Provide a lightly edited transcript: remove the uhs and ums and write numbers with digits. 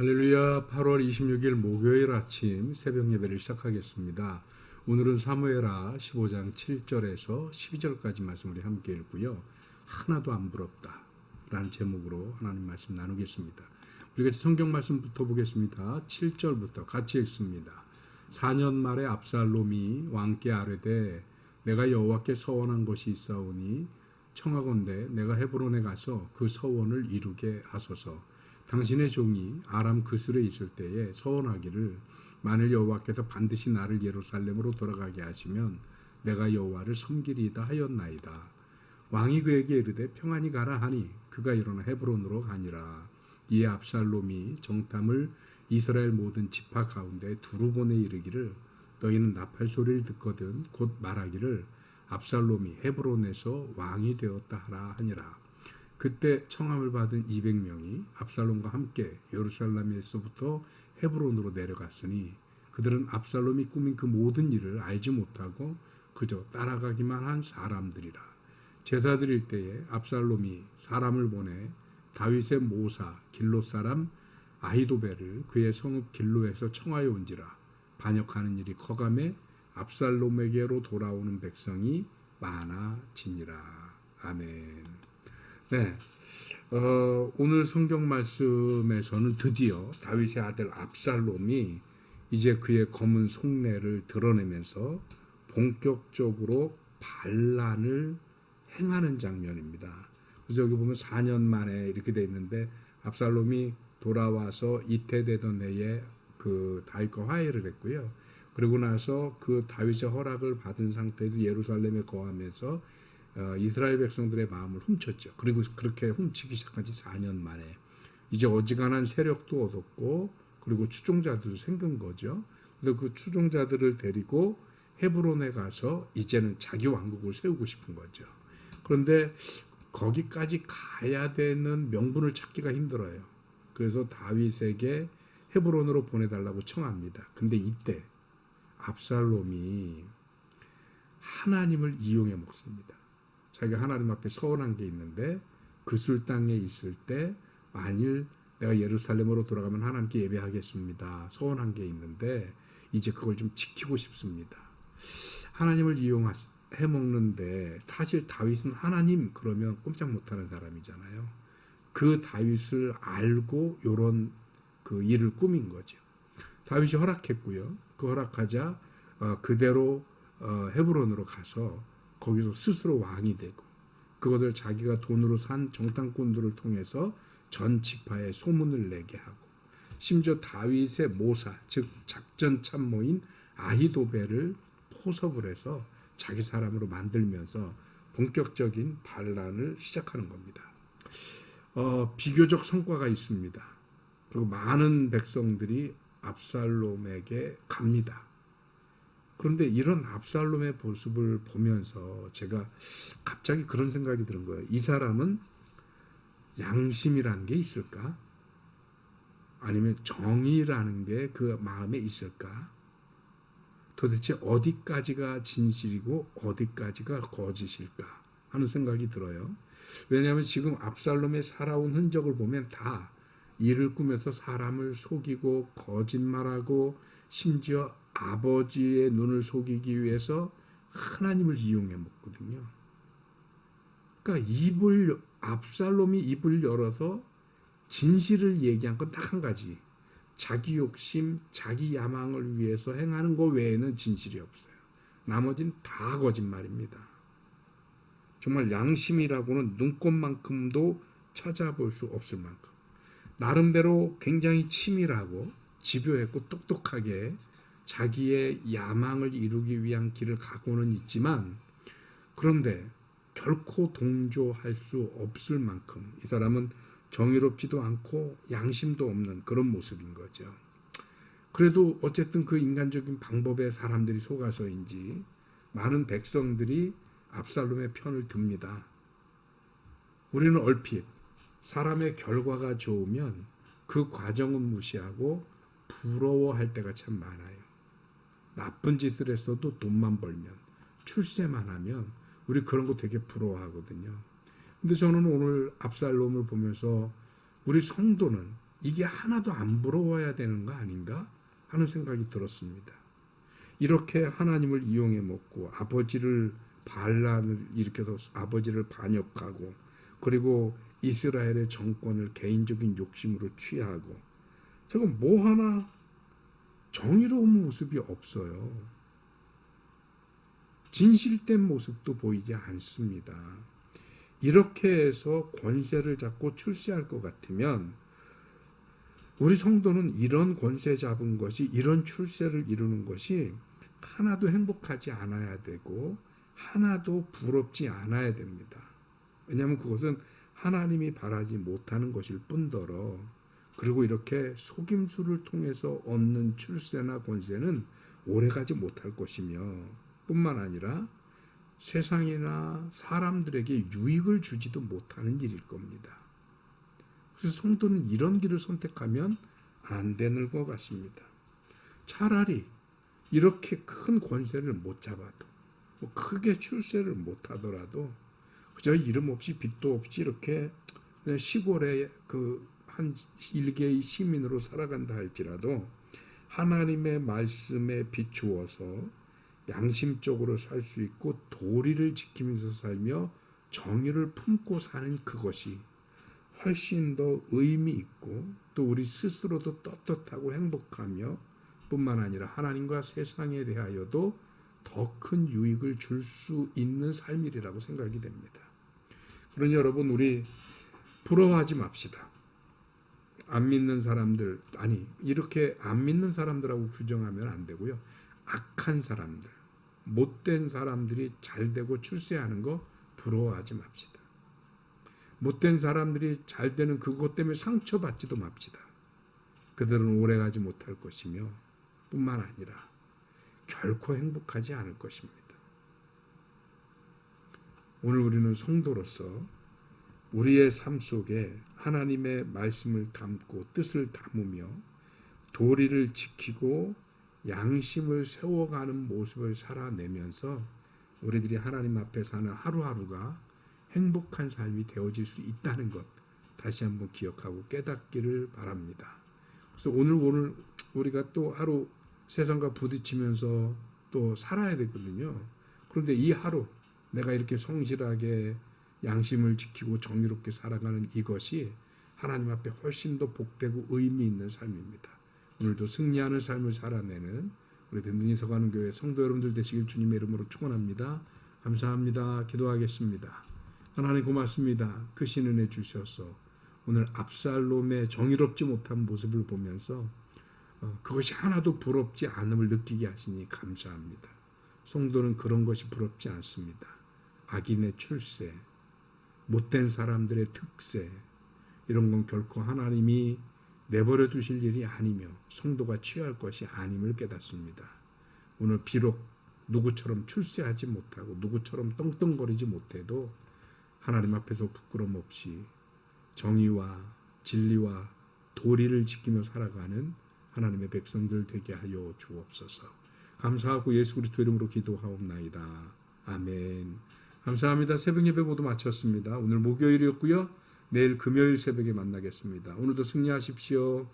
할렐루야. 8월 26일 목요일 아침 새벽 예배를 시작하겠습니다. 오늘은 사무엘하 15장 7절에서 12절까지 말씀 우리 함께 읽고요. 하나도 안 부럽다 라는 제목으로 하나님 말씀 나누겠습니다. 우리가 성경 말씀부터 보겠습니다. 7절부터 같이 읽습니다. 4년 말에 압살롬이 왕께 아뢰되 내가 여호와께 서원한 것이 있사오니 청하건대 내가 헤브론에 가서 그 서원을 이루게 하소서. 당신의 종이 아람 그술에 있을 때에 서원하기를 만일 여호와께서 반드시 나를 예루살렘으로 돌아가게 하시면 내가 여호와를 섬기리이다 하였나이다. 왕이 그에게 이르되 평안히 가라 하니 그가 일어나 헤브론으로 가니라. 이에 압살롬이 정탐을 이스라엘 모든 지파 가운데 두루 보내 이르기를 너희는 나팔 소리를 듣거든 곧 말하기를 압살롬이 헤브론에서 왕이 되었다 하라 하니라. 그때 청함을 받은 200명이 압살롬과 함께 예루살렘에서부터 헤브론으로 내려갔으니 그들은 압살롬이 꾸민 그 모든 일을 알지 못하고 그저 따라가기만 한 사람들이라. 제사 드릴 때에 압살롬이 사람을 보내 다윗의 모사 길롯 사람 아히도벨을 그의 성읍 길로에서 청하여 온지라. 반역하는 일이 커가매 압살롬에게로 돌아오는 백성이 많아지니라. 아멘. 네, 오늘 성경 말씀에서는 드디어 다윗의 아들 압살롬이 이제 그의 검은 속내를 드러내면서 본격적으로 반란을 행하는 장면입니다. 그래서 여기 보면 4년 만에 이렇게 돼 있는데 압살롬이 돌아와서 이태되던 해에 그 다윗과 화해를 했고요. 그리고 나서 그 다윗의 허락을 받은 상태에서 예루살렘에 거하면서 이스라엘 백성들의 마음을 훔쳤죠. 그리고 그렇게 훔치기 시작한 지 4년 만에 이제 어지간한 세력도 얻었고 그리고 추종자들도 생긴 거죠. 그래서 그 추종자들을 데리고 헤브론에 가서 이제는 자기 왕국을 세우고 싶은 거죠. 그런데 거기까지 가야 되는 명분을 찾기가 힘들어요. 그래서 다윗에게 헤브론으로 보내달라고 청합니다. 근데 이때 압살롬이 하나님을 이용해 먹습니다. 자기가 하나님 앞에 서원한 게 있는데 그술 땅에 있을 때 만일 내가 예루살렘으로 돌아가면 하나님께 예배하겠습니다. 서원한 게 있는데 이제 그걸 좀 지키고 싶습니다. 하나님을 이용해 먹는데 사실 다윗은 하나님 그러면 꼼짝 못하는 사람이잖아요. 그 다윗을 알고 이런 그 일을 꾸민 거죠. 다윗이 허락했고요. 그 허락하자 그대로 헤브론으로 가서 거기서 스스로 왕이 되고 그것을 자기가 돈으로 산 정탐꾼들을 통해서 전 지파에 소문을 내게 하고 심지어 다윗의 모사 즉 작전 참모인 아히도벨을 포섭을 해서 자기 사람으로 만들면서 본격적인 반란을 시작하는 겁니다. 비교적 성과가 있습니다. 그리고 많은 백성들이 압살롬에게 갑니다. 그런데 이런 압살롬의 모습을 보면서 제가 갑자기 그런 생각이 드는 거예요. 이 사람은 양심이라는 게 있을까? 아니면 정의라는 게 그 마음에 있을까? 도대체 어디까지가 진실이고 어디까지가 거짓일까? 하는 생각이 들어요. 왜냐하면 지금 압살롬의 살아온 흔적을 보면 다 일을 꾸며서 사람을 속이고 거짓말하고 심지어 아버지의 눈을 속이기 위해서 하나님을 이용해 먹거든요. 그러니까 압살롬이 입을 열어서 진실을 얘기한 건 딱 한 가지. 자기 욕심, 자기 야망을 위해서 행하는 것 외에는 진실이 없어요. 나머지는 다 거짓말입니다. 정말 양심이라고는 눈꽃만큼도 찾아볼 수 없을 만큼. 나름대로 굉장히 치밀하고 집요했고 똑똑하게 자기의 야망을 이루기 위한 길을 가고는 있지만 그런데 결코 동조할 수 없을 만큼 이 사람은 정의롭지도 않고 양심도 없는 그런 모습인 거죠. 그래도 어쨌든 그 인간적인 방법에 사람들이 속아서인지 많은 백성들이 압살롬의 편을 듭니다. 우리는 얼핏 사람의 결과가 좋으면 그 과정은 무시하고 부러워할 때가 참 많아요. 나쁜 짓을 했어도 돈만 벌면 출세만 하면 우리 그런 거 되게 부러워하거든요. 근데 저는 오늘 압살롬을 보면서 우리 성도는 이게 하나도 안 부러워야 되는 거 아닌가 하는 생각이 들었습니다. 이렇게 하나님을 이용해 먹고 아버지를 반란을 일으켜서 아버지를 반역하고 그리고 이스라엘의 정권을 개인적인 욕심으로 취하고 저거 뭐 하나 정의로운 모습이 없어요. 진실된 모습도 보이지 않습니다. 이렇게 해서 권세를 잡고 출세할 것 같으면 우리 성도는 이런 권세 잡은 것이 이런 출세를 이루는 것이 하나도 행복하지 않아야 되고 하나도 부럽지 않아야 됩니다. 왜냐하면 그것은 하나님이 바라지 못하는 것일 뿐더러 그리고 이렇게 속임수를 통해서 얻는 출세나 권세는 오래가지 못할 것이며 뿐만 아니라 세상이나 사람들에게 유익을 주지도 못하는 일일 겁니다. 그래서 성도는 이런 길을 선택하면 안 되는 것 같습니다. 차라리 이렇게 큰 권세를 못 잡아도 크게 출세를 못 하더라도 그저 이름 없이 빚도 없이 이렇게 그냥 시골의 그 한 일개의 시민으로 살아간다 할지라도 하나님의 말씀에 비추어서 양심적으로 살 수 있고 도리를 지키면서 살며 정의를 품고 사는 그것이 훨씬 더 의미 있고 또 우리 스스로도 떳떳하고 행복하며 뿐만 아니라 하나님과 세상에 대하여도 더 큰 유익을 줄 수 있는 삶이라고 생각이 됩니다. 그러니 여러분 우리 부러워하지 맙시다. 안 믿는 사람들 이렇게 안 믿는 사람들하고 규정하면 안 되고요. 악한 사람들, 못된 사람들이 잘 되고 출세하는 거 부러워하지 맙시다. 못된 사람들이 잘 되는 그것 때문에 상처받지도 맙시다. 그들은 오래가지 못할 것이며 뿐만 아니라 결코 행복하지 않을 것입니다. 오늘 우리는 성도로서 우리의 삶 속에 하나님의 말씀을 담고 뜻을 담으며 도리를 지키고 양심을 세워가는 모습을 살아내면서 우리들이 하나님 앞에 사는 하루하루가 행복한 삶이 되어질 수 있다는 것 다시 한번 기억하고 깨닫기를 바랍니다. 그래서 오늘 우리가 또 하루 세상과 부딪히면서 또 살아야 되거든요. 그런데 이 하루 내가 이렇게 성실하게 양심을 지키고 정의롭게 살아가는 이것이 하나님 앞에 훨씬 더 복되고 의미 있는 삶입니다. 오늘도 승리하는 삶을 살아내는 우리 든든히 서가는 교회 성도 여러분들 되시길 주님의 이름으로 축원합니다. 감사합니다. 기도하겠습니다. 하나님 고맙습니다. 크신 은혜 주셔서 오늘 압살롬의 정의롭지 못한 모습을 보면서 그것이 하나도 부럽지 않음을 느끼게 하시니 감사합니다. 성도는 그런 것이 부럽지 않습니다. 악인의 출세, 못된 사람들의 특세 이런 건 결코 하나님이 내버려 두실 일이 아니며 성도가 취할 것이 아님을 깨닫습니다. 오늘 비록 누구처럼 출세하지 못하고 누구처럼 떵떵거리지 못해도 하나님 앞에서 부끄럼 없이 정의와 진리와 도리를 지키며 살아가는 하나님의 백성들 되게 하여 주옵소서. 감사하고 예수 그리스도 이름으로 기도하옵나이다. 아멘. 감사합니다. 새벽 예배 모두 마쳤습니다. 오늘 목요일이었고요. 내일 금요일 새벽에 만나겠습니다. 오늘도 승리하십시오.